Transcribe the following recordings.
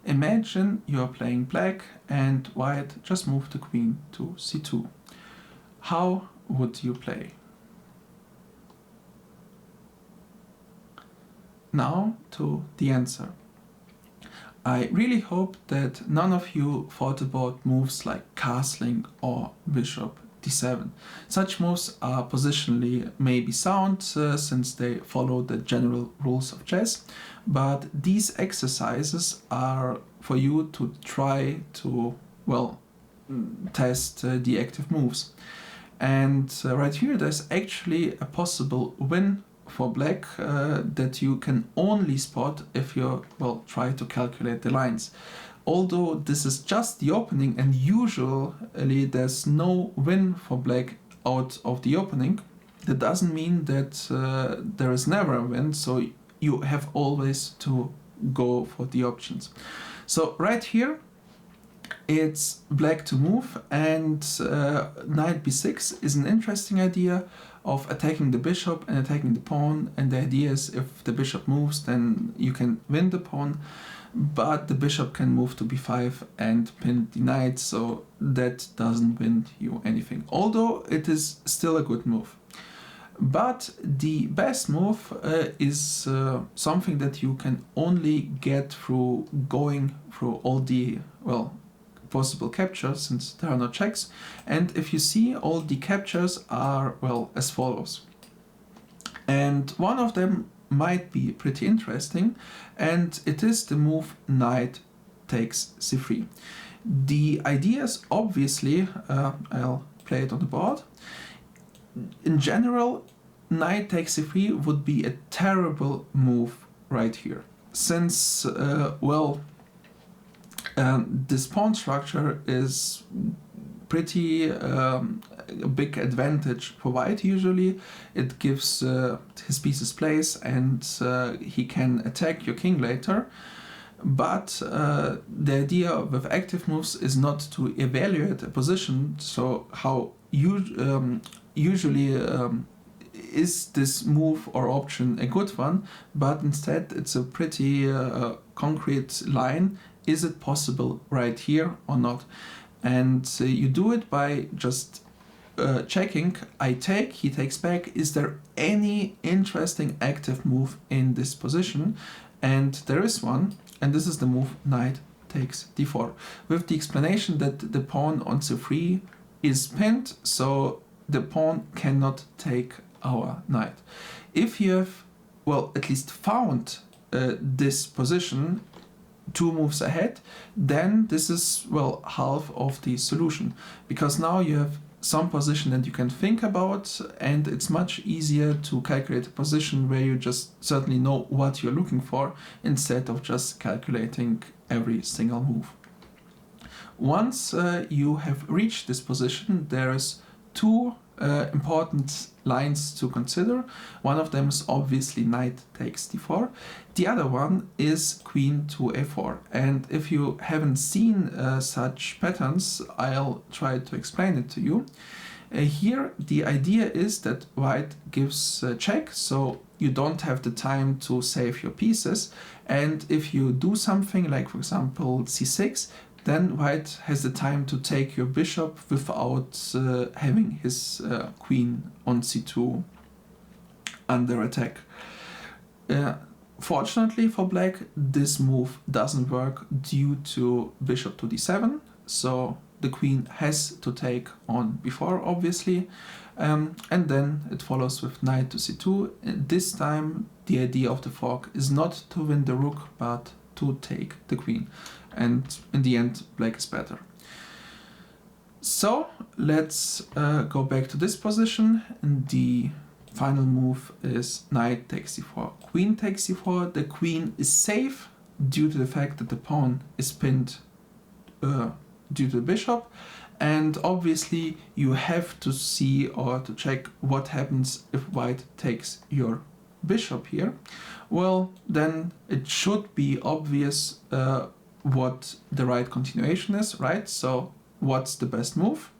Imagine you're playing black and white just moved the queen to c2. How would you play? Now to the answer. I really hope that none of you thought about moves like castling or bishop d7. Such moves are positionally maybe sound since they follow the general rules of chess, but these exercises are for you to try to, well, test the active moves. And right here there's actually a possible win for black that you can only spot if you, well, try to calculate the lines. Although this is just the opening and usually there's no win for black out of the opening, that doesn't mean that there is never a win, so you have always to go for the options. So right here it's black to move, and knight b6 is an interesting idea of attacking the bishop and attacking the pawn, and the idea is if the bishop moves then you can win the pawn, but the bishop can move to b5 and pin the knight, so that doesn't win you anything, although it is still a good move. But the best move is something that you can only get through going through all the, well, possible captures, since there are no checks. And if you see, all the captures are, well, as follows. And one of them might be pretty interesting, and it is the move knight takes c3. The idea is obviously, I'll play it on the board. In general, knight takes c3 would be a terrible move right here, since, this pawn structure is pretty a big advantage for white usually. It gives his pieces place, and he can attack your king later. But the idea with active moves is not to evaluate a position, so how usually is this move or option a good one, but instead it's a pretty concrete line. Is it possible right here or not? And you do it by just checking, I take, he takes back, is there any interesting active move in this position? And there is one, and this is the move knight takes d4, with the explanation that the pawn on c3 is pinned, so the pawn cannot take our knight. If you have, well, at least found this position 2 moves ahead, then this is, well, half of the solution, because now you have some position that you can think about, and it's much easier to calculate a position where you just certainly know what you're looking for, instead of just calculating every single move. Once you have reached this position, there's 2 important lines to consider. One of them is obviously knight takes d4. The other one is queen to a4. And if you haven't seen such patterns, I'll try to explain it to you. Here the idea is that white gives a check, so you don't have the time to save your pieces. And if you do something like, for example, c6, then white has the time to take your bishop without having his queen on c2 under attack. Fortunately for black, this move doesn't work due to bishop to d7, so the queen has to take on b4, obviously, and then it follows with knight to c2. This time the idea of the fork is not to win the rook, but to take the queen, and in the end black is better. So let's go back to this position, and the final move is knight takes c4, queen takes c4. The queen is safe due to the fact that the pawn is pinned due to the bishop, and obviously you have to see or to check what happens if white takes your bishop here. Well, then it should be obvious what the right continuation is, right? So what's the best move?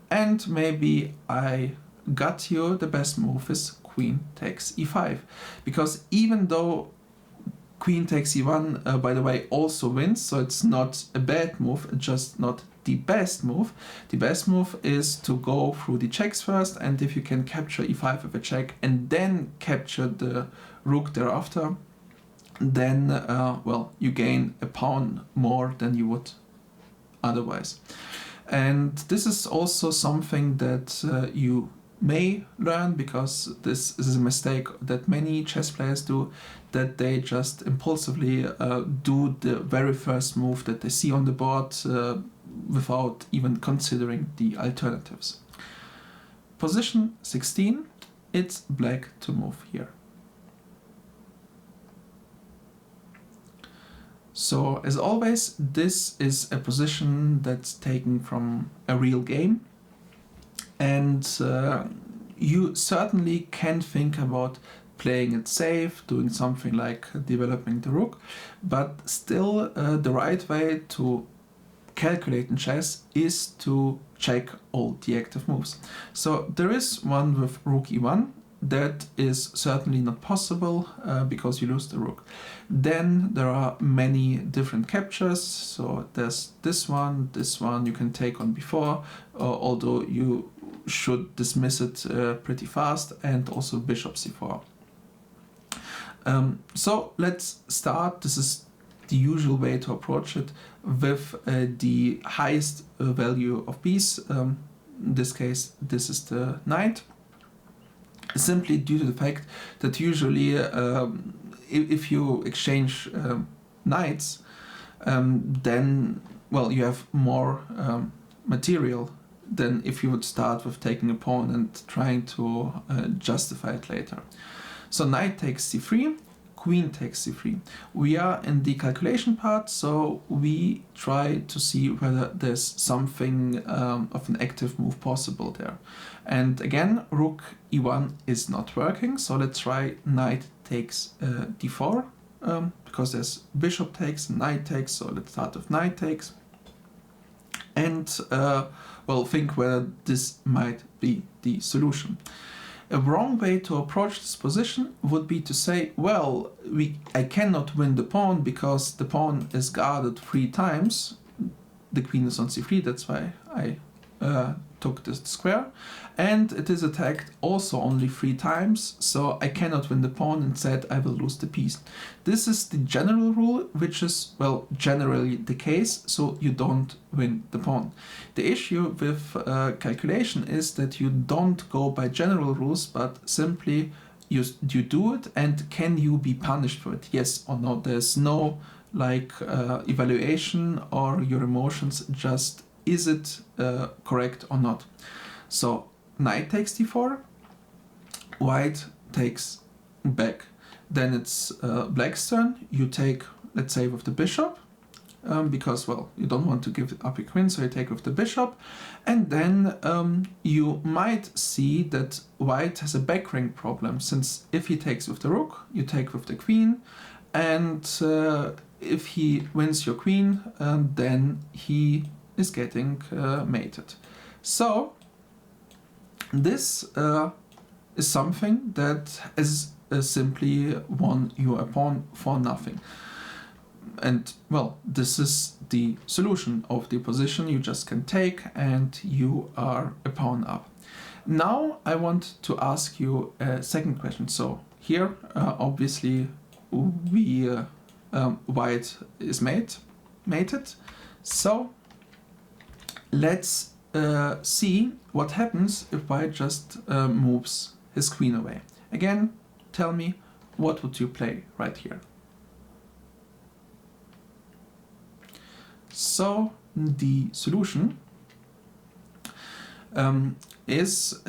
And maybe I got you, the best move is queen takes e5, because even though queen takes e1, by the way, also wins, so it's not a bad move, it's just not the best move. The best move is to go through the checks first, and if you can capture e5 with a check and then capture the rook thereafter, then, well, you gain a pawn more than you would otherwise. And this is also something that you may learn, because this is a mistake that many chess players do, that they just impulsively do the very first move that they see on the board without even considering the alternatives. Position 16, it's black to move here. So as always, this is a position that's taken from a real game, and you certainly can think about playing it safe, doing something like developing the rook, but still the right way to calculate in chess is to check all the active moves. So there is one with rook e1 that is certainly not possible because you lose the rook. Then there are many different captures, so there's this one you can take on before, although you should dismiss it pretty fast, and also bishop c4. So let's start. This is the usual way to approach it, with the highest value of piece. In this case, this is the knight. Simply due to the fact that usually if you exchange knights, then, well, you have more material than if you would start with taking a pawn and trying to justify it later. So knight takes c3, queen takes c3. We are in the calculation part, so we try to see whether there's something of an active move possible there. And again, rook e1 is not working, so let's try knight takes d4, because there's bishop takes, knight takes, so let's start with knight takes. And, well, think whether this might be the solution. A wrong way to approach this position would be to say, well, I cannot win the pawn because the pawn is guarded 3 times. The queen is on c3, that's why I took this square. And it is attacked also only 3 times, so I cannot win the pawn. Instead, I will lose the piece. This is the general rule, which is, well, generally the case, so you don't win the pawn. The issue with calculation is that you don't go by general rules, but simply you do it, and can you be punished for it, yes or no. There's no like evaluation or your emotions, just is it correct or not. So knight takes d4, white takes back. Then it's black's turn. You take, let's say, with the bishop, because, well, you don't want to give up your queen, so you take with the bishop. And then you might see that white has a back ring problem, since if he takes with the rook, you take with the queen, and if he wins your queen, then he is getting mated. So this is something that is simply won you a pawn for nothing. And, well, this is the solution of the position. You just can take, and you are a pawn up. Now I want to ask you a second question. So here, obviously, we white is mated. So let's see what happens if white just moves his queen away. Again, tell me, what would you play right here? So the solution is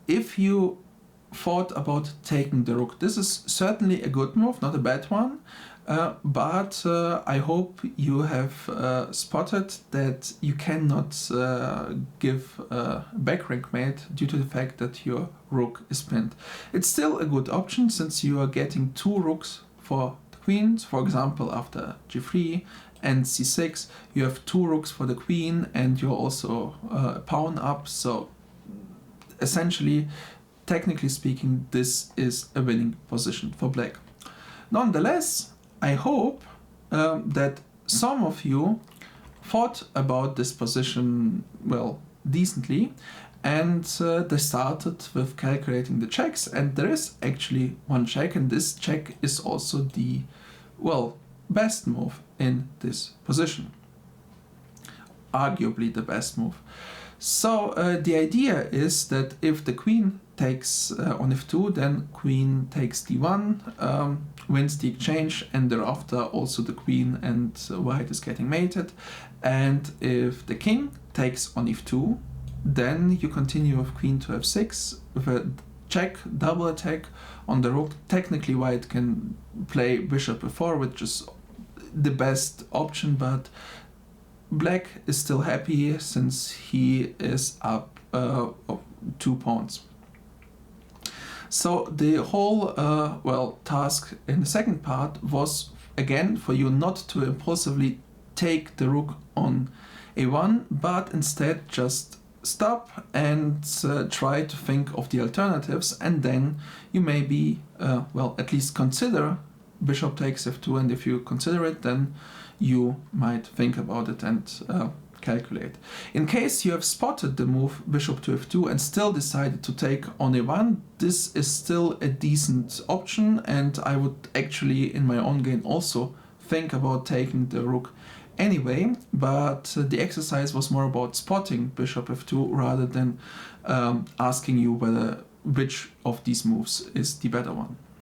if you thought about taking the rook. This is certainly a good move, not a bad one, but I hope you have spotted that you cannot give a back rank mate due to the fact that your rook is pinned. It's still a good option, since you are getting 2 rooks for the queens. For example, after g3 and c6, you have 2 rooks for the queen, and you're also a pawn up. So essentially, technically speaking, this is a winning position for black. Nonetheless, I hope that some of you thought about this position, well, decently, and they started with calculating the checks, and there is actually one check, and this check is also the, well, best move in this position. Arguably the best move. So the idea is that if the queen takes on f2, then queen takes d1, wins the exchange, and thereafter also the queen and white is getting mated. And if the king takes on f2, then you continue with queen to f6 with a check, double attack on the rook. Technically white can play bishop f4, which is the best option, but black is still happy since he is up 2 pawns. So the whole well, task in the second part was again for you not to impulsively take the rook on a1, but instead just stop and try to think of the alternatives, and then you maybe well, at least consider bishop takes f2, and if you consider it, then you might think about it and calculate. In case you have spotted the move bishop to f2 and still decided to take on a1, this is still a decent option, and I would actually in my own game also think about taking the rook anyway, but the exercise was more about spotting bishop f2 rather than asking you which of these moves is the better one.